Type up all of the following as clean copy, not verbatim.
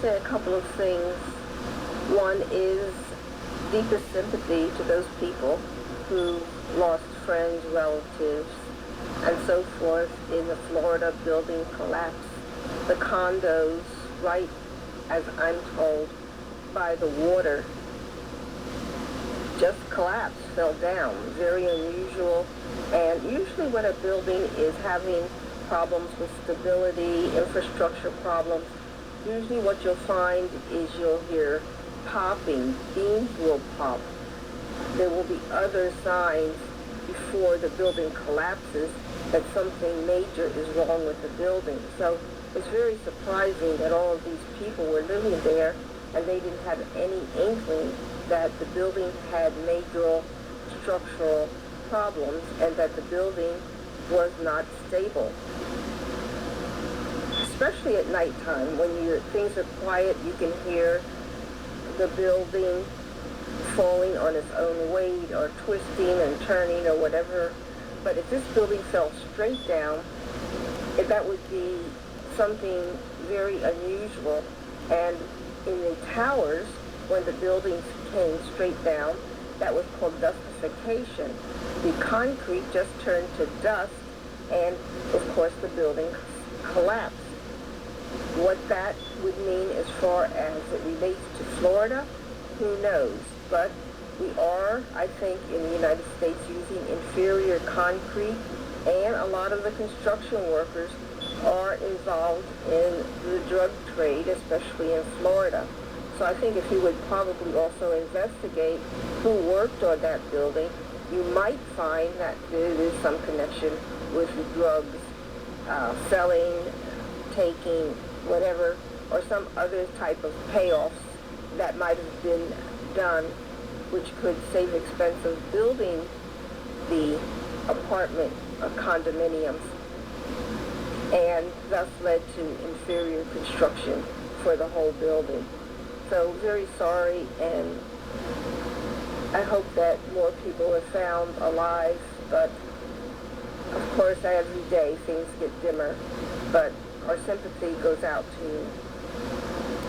say a couple of things. One is deepest sympathy to those people who lost friends, relatives, and so forth in the Florida building collapse. The condos, right as I'm told, by the water, just collapsed, fell down. Very unusual. And usually when a building is having problems with stability, infrastructure problems, usually what you'll find is you'll hear popping, beams will pop. There will be other signs before the building collapses that something major is wrong with the building. So it's very surprising that all of these people were living there and they didn't have any inkling that the building had major structural problems and that the building was not stable. Especially at nighttime, when things are quiet, you can hear the building falling on its own weight or twisting and turning or whatever. But if this building fell straight down, that would be something very unusual. And in the towers, when the buildings came straight down, that was called dustification. The concrete just turned to dust, and of course the building collapsed. What that would mean as far as it relates to Florida, who knows? But we are, I think, in the United States using inferior concrete, and a lot of the construction workers are involved in the drug trade, especially in Florida. So I think if you would probably also investigate who worked on that building, you might find that there is some connection with drugs, selling, taking, whatever, or some other type of payoffs that might have been done, which could save expense of building the apartment or condominiums, and thus led to inferior construction for the whole building. So very sorry, and I hope that more people are found alive, but of course every day things get dimmer, but our sympathy goes out to you.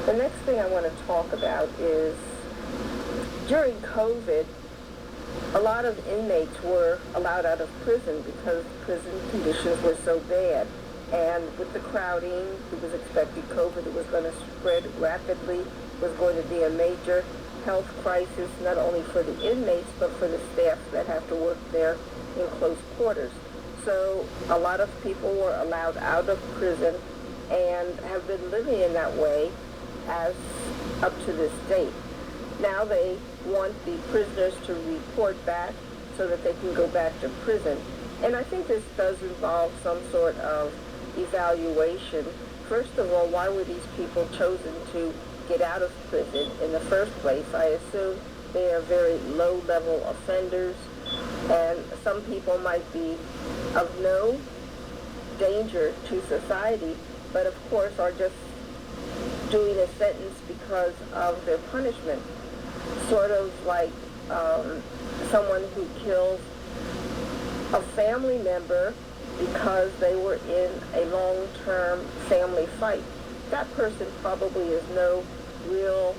The next thing I want to talk about is during COVID, a lot of inmates were allowed out of prison because prison conditions were so bad. And with the crowding, it was expected COVID was going to spread rapidly, was going to be a major health crisis, not only for the inmates, but for the staff that have to work there in close quarters. So a lot of people were allowed out of prison and have been living in that way as up to this date. Now they want the prisoners to report back so that they can go back to prison. And I think this does involve some sort of evaluation. First of all, why were these people chosen to get out of prison in the first place? I assume they are very low-level offenders, and some people might be of no danger to society, but of course are just doing a sentence because of their punishment. Sort of like someone who kills a family member because they were in a long-term family fight. That person probably is no real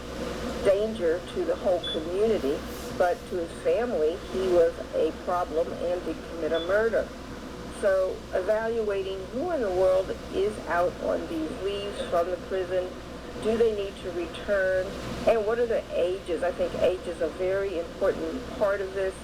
danger to the whole community, but to his family, he was a problem and did commit a murder. So evaluating who in the world is out on these leaves from the prison, do they need to return, and what are their ages? I think age is a very important part of this.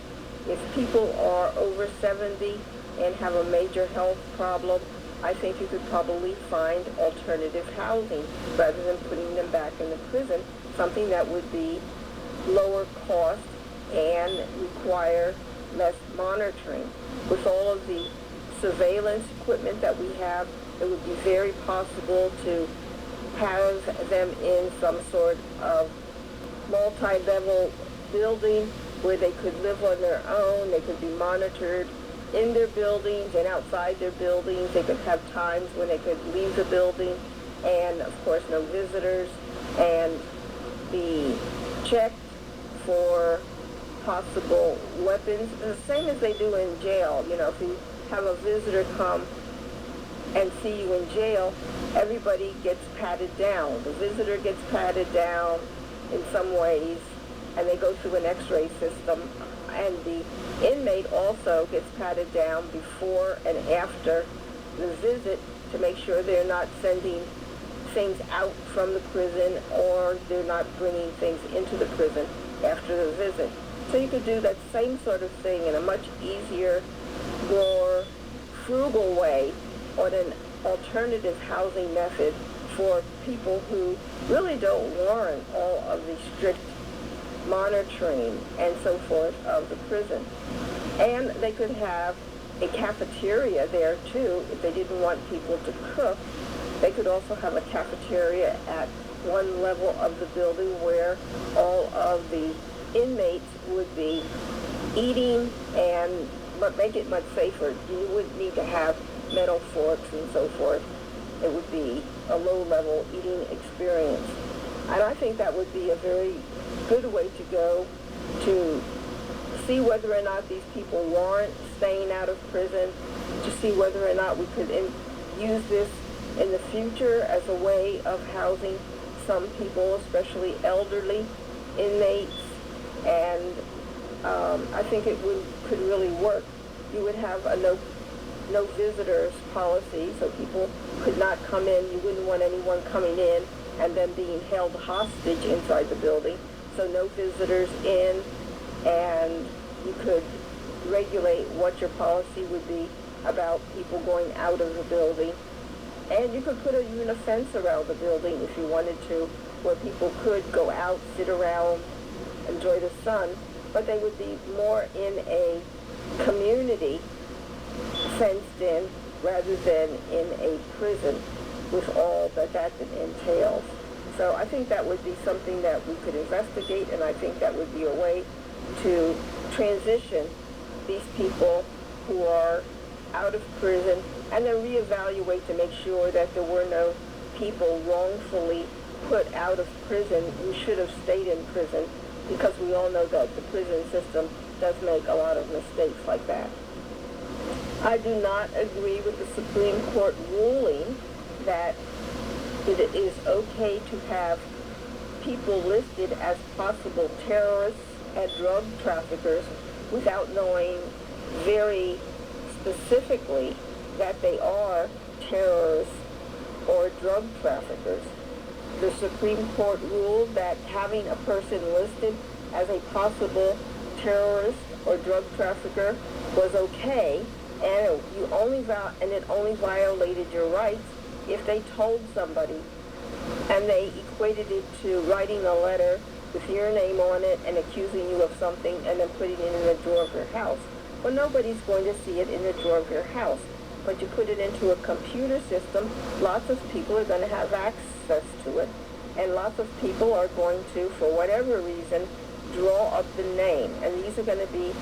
If people are over 70 and have a major health problem, I think you could probably find alternative housing rather than putting them back in the prison, something that would be lower cost and require less monitoring. With all of the surveillance equipment that we have, it would be very possible to have them in some sort of multi-level building where they could live on their own, they could be monitored in their buildings and outside their buildings. They could have times when they could leave the building, and of course no visitors, and be checked for possible weapons, the same as they do in jail. You know, if you have a visitor come and see you in jail, everybody gets patted down. The visitor gets patted down in some ways, and they go through an x-ray system. And the inmate also gets patted down before and after the visit to make sure they're not sending things out from the prison, or they're not bringing things into the prison after the visit. So you could do that same sort of thing in a much easier, more frugal way, on an alternative housing method for people who really don't warrant all of the strict monitoring and so forth of the prison. And they could have a cafeteria there too if they didn't want people to cook. They could also have a cafeteria at one level of the building where all of the inmates would be eating, and but make it much safer. You wouldn't need to have metal forks and so forth. It would be a low-level eating experience. And I think that would be a very good way to go to see whether or not these people warrant staying out of prison, to see whether or not we could use this in the future as a way of housing some people, especially elderly inmates. And I think it could really work. You would have a no visitors policy, so people could not come in. You wouldn't want anyone coming in and then being held hostage inside the building. So no visitors in, and you could regulate what your policy would be about people going out of the building. And you could put even a fence around the building if you wanted to, where people could go out, sit around, enjoy the sun, but they would be more in a community fenced in rather than in a prison with all that entails. So I think that would be something that we could investigate, and I think that would be a way to transition these people who are out of prison and then reevaluate to make sure that there were no people wrongfully put out of prison who should have stayed in prison, because we all know that the prison system does make a lot of mistakes like that. I do not agree with the Supreme Court ruling that it is okay to have people listed as possible terrorists and drug traffickers without knowing very specifically that they are terrorists or drug traffickers. The Supreme Court ruled that having a person listed as a possible terrorist or drug trafficker was okay, and it only violated your rights if they told somebody, and they equated it to writing a letter with your name on it and accusing you of something and then putting it in the drawer of your house. Well, nobody's going to see it in the drawer of your house, but you put it into a computer system, lots of people are going to have access to it, and lots of people are going to, for whatever reason, draw up the name. And these are going to be,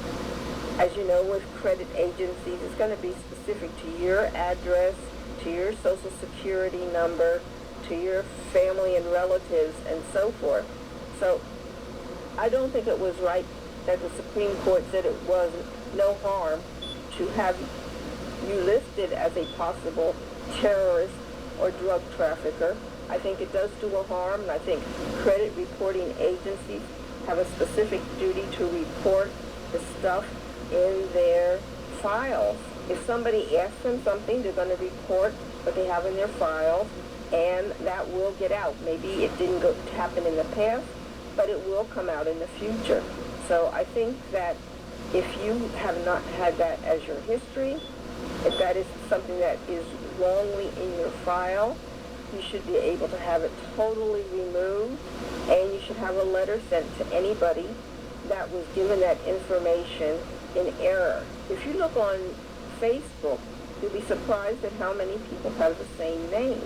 as you know, with credit agencies, it's going to be specific to your address, to your social security number, to your family and relatives, and so forth. So I don't think it was right that the Supreme Court said it was no harm to have you listed as a possible terrorist or drug trafficker. I think it does do a harm, and I think credit reporting agencies have a specific duty to report the stuff in their files. If somebody asks them something, they're going to report what they have in their files, and that will get out. Maybe it didn't happen in the past, but it will come out in the future. So I think that if you have not had that as your history, if that is something that is wrongly in your file, you should be able to have it totally removed, and you should have a letter sent to anybody that was given that information in error. If you look on Facebook, you'll be surprised at how many people have the same name.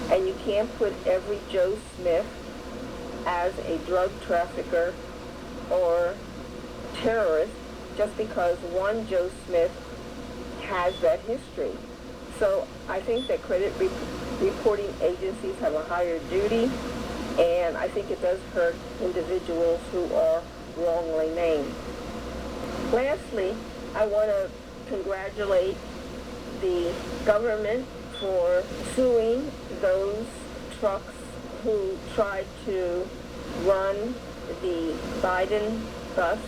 And you can't put every Joe Smith as a drug trafficker or terrorist just because one Joe Smith has that history. So I think that credit reporting agencies have a higher duty, and I think it does hurt individuals who are wrongly named. Lastly, I want to congratulate the government for suing those trucks who tried to run the Biden bus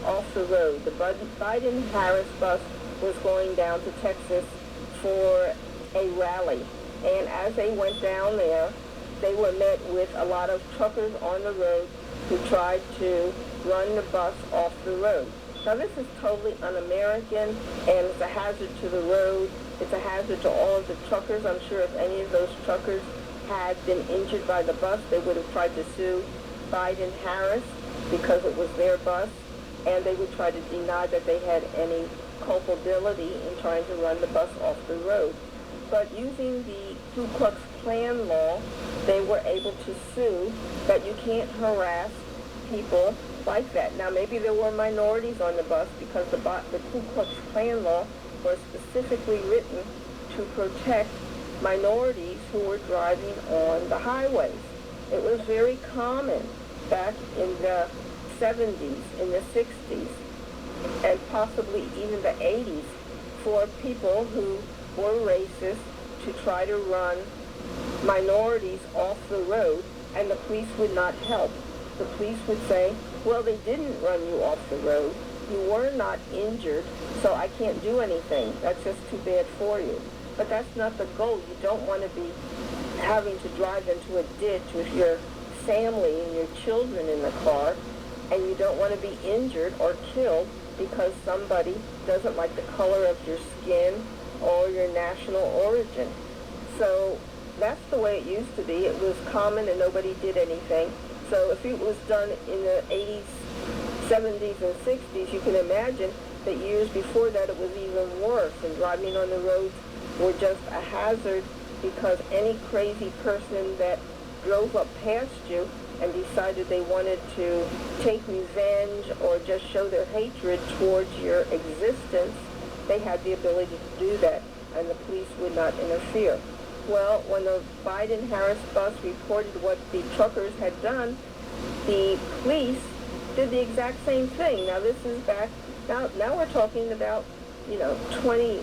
off the road. The Biden-Harris bus was going down to Texas for a rally. And as they went down there, they were met with a lot of truckers on the road who tried to run the bus off the road. Now, this is totally un-American, and it's a hazard to the road. It's a hazard to all of the truckers. I'm sure if any of those truckers had been injured by the bus, they would have tried to sue Biden-Harris because it was their bus, and they would try to deny that they had any culpability in trying to run the bus off the road. But using the Ku Klux Klan law, they were able to sue that you can't harass people like that. Now, maybe there were minorities on the bus because the Ku Klux Klan law was specifically written to protect minorities who were driving on the highways. It was very common back in the 70s, in the 60s, and possibly even the 80s for people who were racist to try to run minorities off the road, and the police would not help. The police would say, well, they didn't run you off the road. You were not injured, so I can't do anything. That's just too bad for you. But that's not the goal. You don't want to be having to drive into a ditch with your family and your children in the car, and you don't want to be injured or killed because somebody doesn't like the color of your skin or your national origin. So that's the way it used to be. It was common and nobody did anything. So if it was done in the 80s, 70s, and 60s, you can imagine that years before that it was even worse, and driving on the roads were just a hazard because any crazy person that drove up past you and decided they wanted to take revenge or just show their hatred towards your existence, they had the ability to do that, and the police would not interfere. Well, when the Biden-Harris bus reported what the truckers had done, the police did the exact same thing. Now, this is back, now we're talking about, 2020.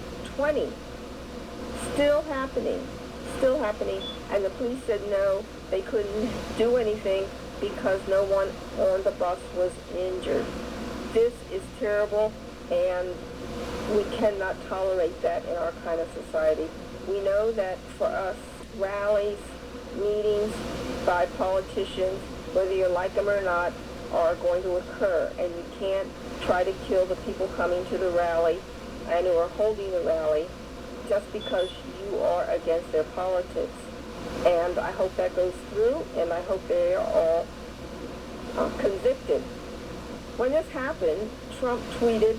Still happening, and the police said no, they couldn't do anything because no one on the bus was injured. This is terrible, and we cannot tolerate that in our kind of society. We know that for us, rallies, meetings by politicians, whether you like them or not, are going to occur, and you can't try to kill the people coming to the rally and who are holding the rally just because you are against their politics. And I hope that goes through, and I hope they are all convicted. When this happened, Trump tweeted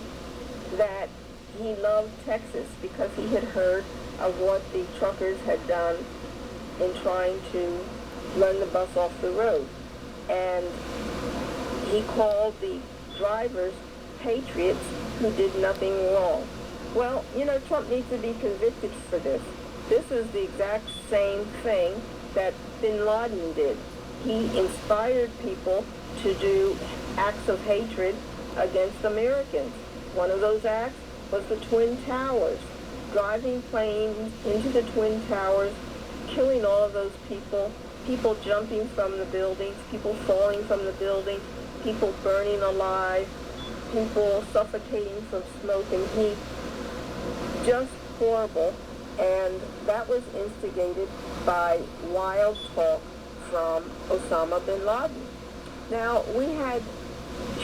that he loved Texas because he had heard of what the truckers had done in trying to run the bus off the road. And he called the drivers patriots who did nothing wrong. Well, Trump needs to be convicted for this. This is the exact same thing that BinLaden did. He inspired people to do acts of hatred against Americans. One of those acts was the Twin Towers, driving planes into the Twin Towers, killing all of those people, people jumping from the buildings, people falling from the buildings, people burning alive, people suffocating from smoke and heat. Just horrible. And that was instigated by wild talk from Osama bin Laden. Now, we had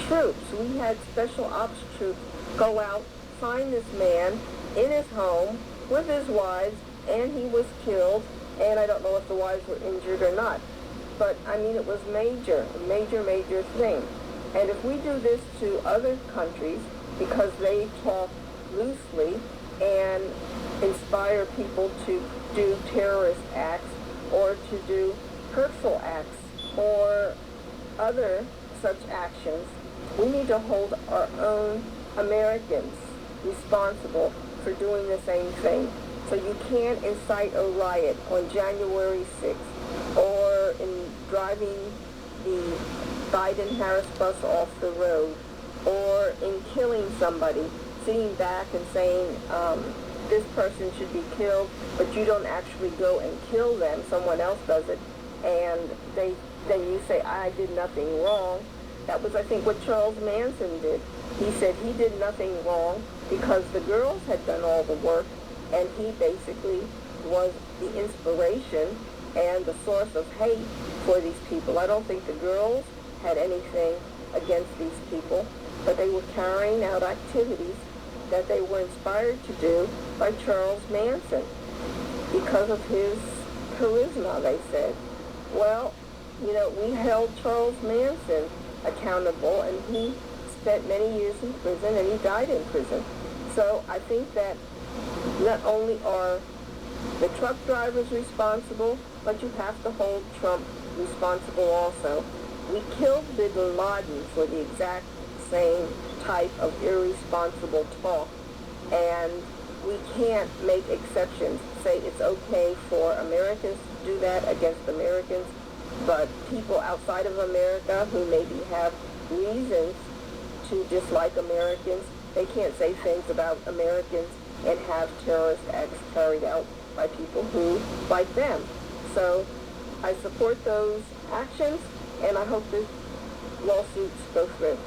troops, we had special ops troops go out, find this man in his home with his wives, and he was killed, and I don't know if the wives were injured or not. But, it was major thing. And if we do this to other countries, because they talk loosely and inspire people to do terrorist acts or to do hurtful acts or other such actions, we need to hold our own Americans responsible for doing the same thing. So you can't incite a riot on January 6th or in driving the Biden-Harris bus off the road or in killing somebody, sitting back and saying, this person should be killed, but you don't actually go and kill them. Someone else does it, and then you say, I did nothing wrong. That was, I think, what Charles Manson did. He said he did nothing wrong because the girls had done all the work, and he basically was the inspiration and the source of hate for these people. I don't think the girls had anything against these people, but they were carrying out activities that they were inspired to do by Charles Manson because of his charisma, they said. Well, you know, we held Charles Manson accountable, and he spent many years in prison, and he died in prison. So I think that not only are the truck drivers responsible, but you have to hold Trump responsible also. We killed BinLaden for the exact same type of irresponsible talk, and we can't make exceptions, say it's okay for Americans to do that against Americans, but people outside of America who maybe have reasons to dislike Americans, they can't say things about Americans and have terrorist acts carried out by people who like them. So I support those actions, and I hope the lawsuits go through.